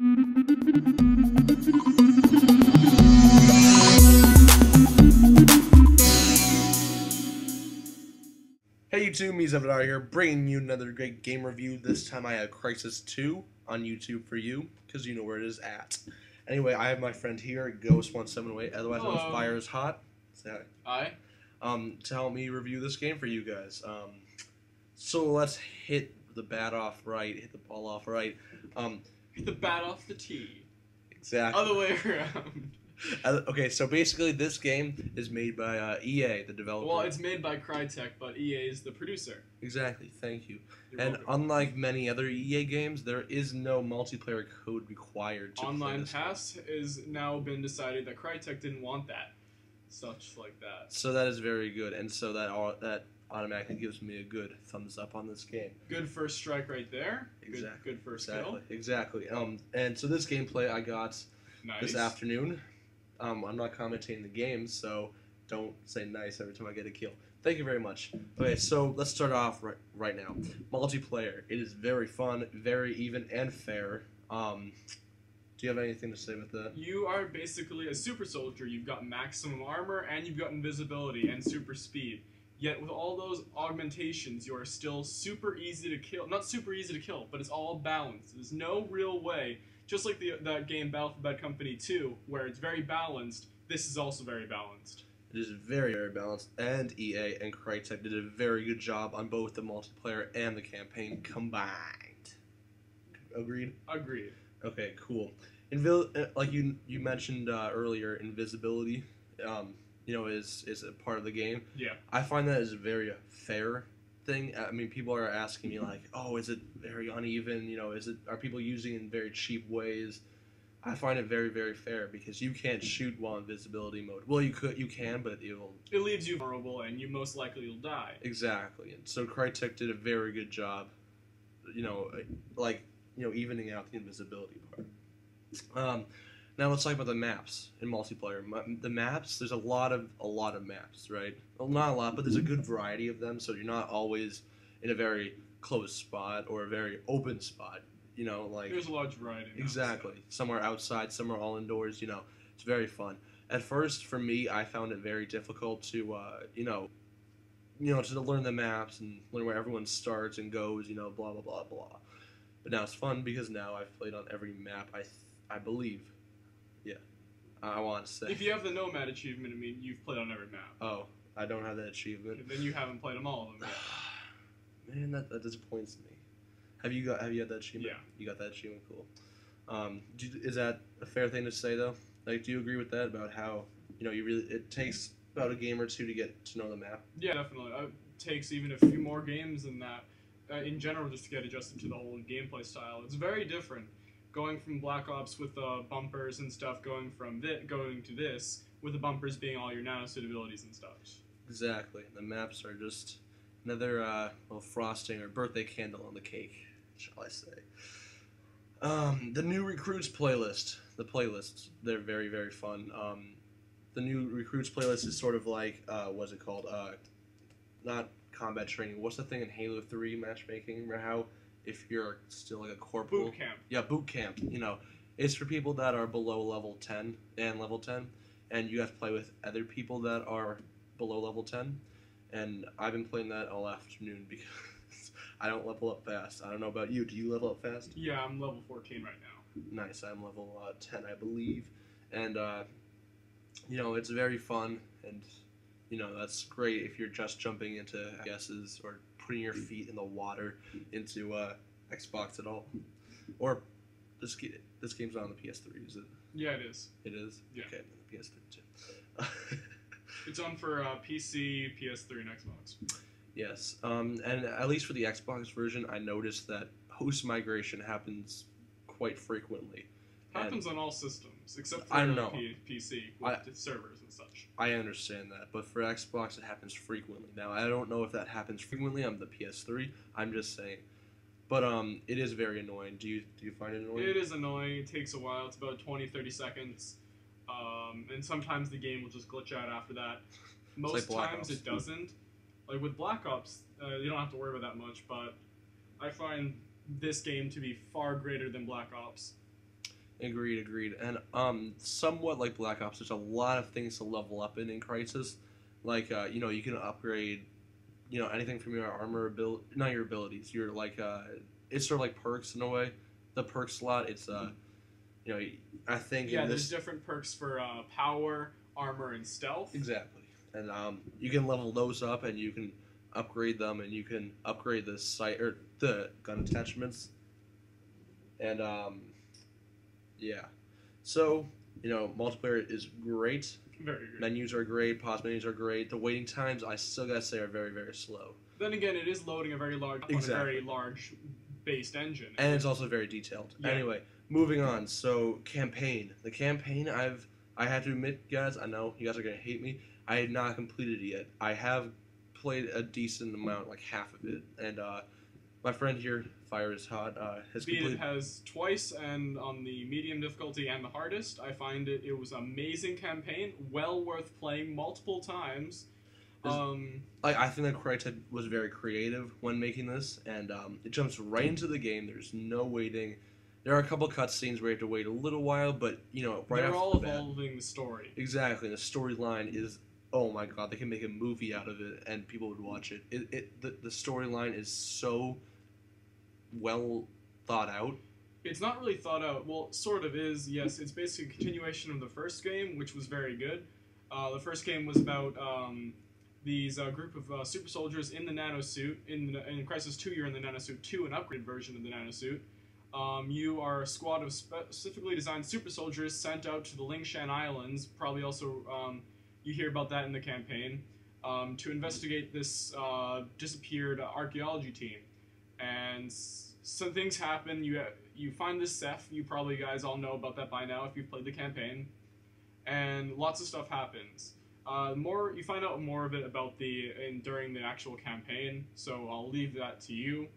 Hey YouTube, me here, bringing you another great game review. This time I have Crysis 2 on YouTube for you, because you know where it is at. Anyway, I have my friend here, Ghost1708, otherwise known as Fire is Hot. Say hi. To help me review this game for you guys. So let's hit the bat off right, hit the ball off right. Hit the bat off the tee. Exactly. Other way around. Okay, so basically this game is made by EA, the developer. Well, it's made by Crytek, but EA is the producer. Exactly, thank you. You're and welcome. unlike many other EA games, there is no multiplayer code required to Online play Pass has now been decided that Crytek didn't want that. Such like that. So that is very good, and so that automatically gives me a good thumbs up on this game. Good first strike right there. Exactly. Good first kill. Exactly. And so this gameplay I got this afternoon. I'm not commentating the game, so don't say nice every time I get a kill. Thank you very much. Okay, so let's start off right now. Multiplayer. It is very fun, very even, and fair. Do you have anything to say with that? You are basically a super soldier. You've got maximum armor, and you've got invisibility and super speed. Yet with all those augmentations, you are still super easy to kill. Not super easy to kill, but it's all balanced. There's no real way. Just like that game Battle for Bad Company 2, where it's very balanced, this is also very balanced. It is very, very balanced, and EA and Crytek did a very good job on both the multiplayer and the campaign combined. Agreed? Agreed. Okay, cool. Like you mentioned earlier, invisibility, is a part of the game. Yeah. I find that is a very fair thing. I mean, people are asking me like, "Oh, is it very uneven? Are people using it in very cheap ways?" I find it very, very fair because you can't shoot while in invisibility mode. Well, you can, but it leaves you vulnerable, and you most likely will die. Exactly, and so Crytek did a very good job, evening out the invisibility part. Now let's talk about the maps in multiplayer. The maps, there's a lot of maps, right? Well, not a lot, but there's a good variety of them, so you're not always in a very closed spot or a very open spot. There's a large variety. Exactly. Some are outside, some are all indoors. It's very fun. At first, for me, I found it very difficult to, to learn the maps and learn where everyone starts and goes. Blah blah blah blah. But now it's fun because now I've played on every map. I believe. Yeah, I want to say. If you have the Nomad achievement, I mean, you've played on every map. Oh, I don't have that achievement. Then you haven't played them all of them yet. Man, that disappoints me. Have you had that achievement? Yeah. You got that achievement, cool. Is that a fair thing to say though? Like, do you agree with that about how it takes about a game or two to get to know the map? Yeah, definitely. It takes even a few more games than that. In general, just to get adjusted to the whole gameplay style. It's very different. Going from Black Ops with bumpers and stuff, going to this with the bumpers being all your nano-suit abilities and stuff. Exactly. The maps are just another little frosting or birthday candle on the cake, shall I say. The new recruits playlist. The playlists, they're very, very fun. The new recruits playlist is sort of like what's it called? Not combat training. What's the thing in Halo 3 matchmaking? Remember how if you're still like a corporal? Boot camp. Yeah, boot camp. It's for people that are below level 10 and level 10, and you have to play with other people that are below level 10. And I've been playing that all afternoon because I don't level up fast. I don't know about you. Do you level up fast? Yeah, I'm level 14 right now. Nice. I'm level 10, I believe. And, it's very fun. And, that's great if you're just jumping into guesses or putting your feet in the water into Xbox at all. Or this game's not on the PS3, is it? Yeah, it is. It is? Yeah. Okay, the PS3 too. It's on for PC, PS3, and Xbox. Yes, and at least for the Xbox version, I noticed that host migration happens quite frequently. Happens on all systems, except for PC with servers and such. I understand that, but for Xbox, it happens frequently. Now, I don't know if that happens frequently on the PS3. I'm just saying. But it is very annoying. Do you find it annoying? It is annoying. It takes a while. It's about 20-30 seconds. And sometimes the game will just glitch out after that. Most times it doesn't. Like with Black Ops, you don't have to worry about that much, but I find this game to be far greater than Black Ops. Agreed. And somewhat like Black Ops, there's a lot of things to level up in Crysis. Like you can upgrade, anything from your armor ability, not your abilities. Your it's sort of like perks in a way. The perk slot, it's I think there's different perks for power, armor, and stealth. Exactly, and you can level those up, and you can upgrade them, and you can upgrade the sight or the gun attachments, and yeah. So multiplayer is great. Very good. Menus are great. Pause menus are great. The waiting times, I still gotta say, are very, very slow. Then again, it is loading a very large, on a very large based engine, and it's also very detailed. Yeah. Anyway, moving on. So campaign. The campaign, I have to admit, guys, I know you guys are gonna hate me. I have not completed it yet. I have played a decent amount, like half of it, and my friend here, Fire is Hot, has completed. It has twice, and on the medium difficulty and the hardest. I find it was an amazing campaign, well worth playing multiple times. I think that Crysis was very creative when making this, and it jumps right into the game. There's no waiting. There are a couple cutscenes where you have to wait a little while, but right they're after all the bat, evolving the story. Exactly, the storyline is, oh my god, they can make a movie out of it, and people would watch it. The storyline is so well thought out. It's not really thought out. Well, sort of is. Yes, it's basically a continuation of the first game, which was very good. The first game was about these group of super soldiers in the nanosuit. In Crysis 2, you're in the nanosuit 2, an upgraded version of the nanosuit. You are a squad of specifically designed super soldiers sent out to the Lingshan Islands. Probably also you hear about that in the campaign to investigate this disappeared archaeology team. And some things happen. You find this Ceph. You probably guys all know about that by now if you've played the campaign. And lots of stuff happens. You find out more of it about during the actual campaign. So I'll leave that to you.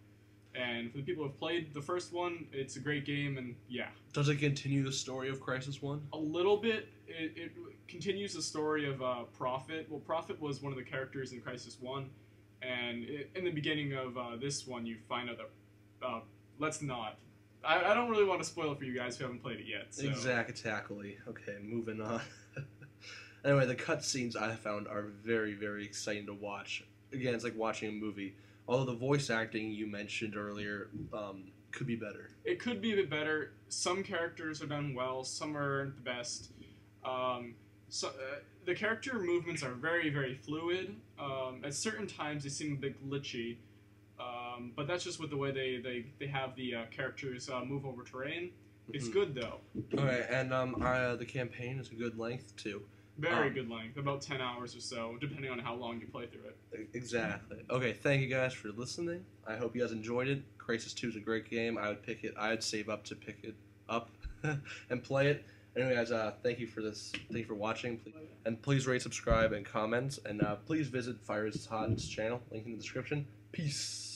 And for the people who have played the first one, it's a great game. And yeah. Does it continue the story of Crysis 1? A little bit. It continues the story of Prophet. Well, Prophet was one of the characters in Crysis 1. And in the beginning of this one, you find out that... let's not. I don't really want to spoil it for you guys who haven't played it yet. So. Exactly. Okay, moving on. Anyway, the cutscenes I found are very, very exciting to watch. Again, it's like watching a movie. Although the voice acting you mentioned earlier could be better. It could be a bit better. Some characters are done well. Some aren't the best. The character movements are very, very fluid. At certain times, they seem a bit glitchy. But that's just with the way they have the characters move over terrain. It's good, though. Okay, and the campaign is a good length, too. Very good length. About 10 hours or so, depending on how long you play through it. Exactly. Okay, thank you guys for listening. I hope you guys enjoyed it. Crysis 2 is a great game. I would pick it. I would save up to pick it up and play it. Anyway, guys, thank you for this. Thank you for watching. And please rate, subscribe, and comment. And please visit Fire is Hot's channel. Link in the description. Peace.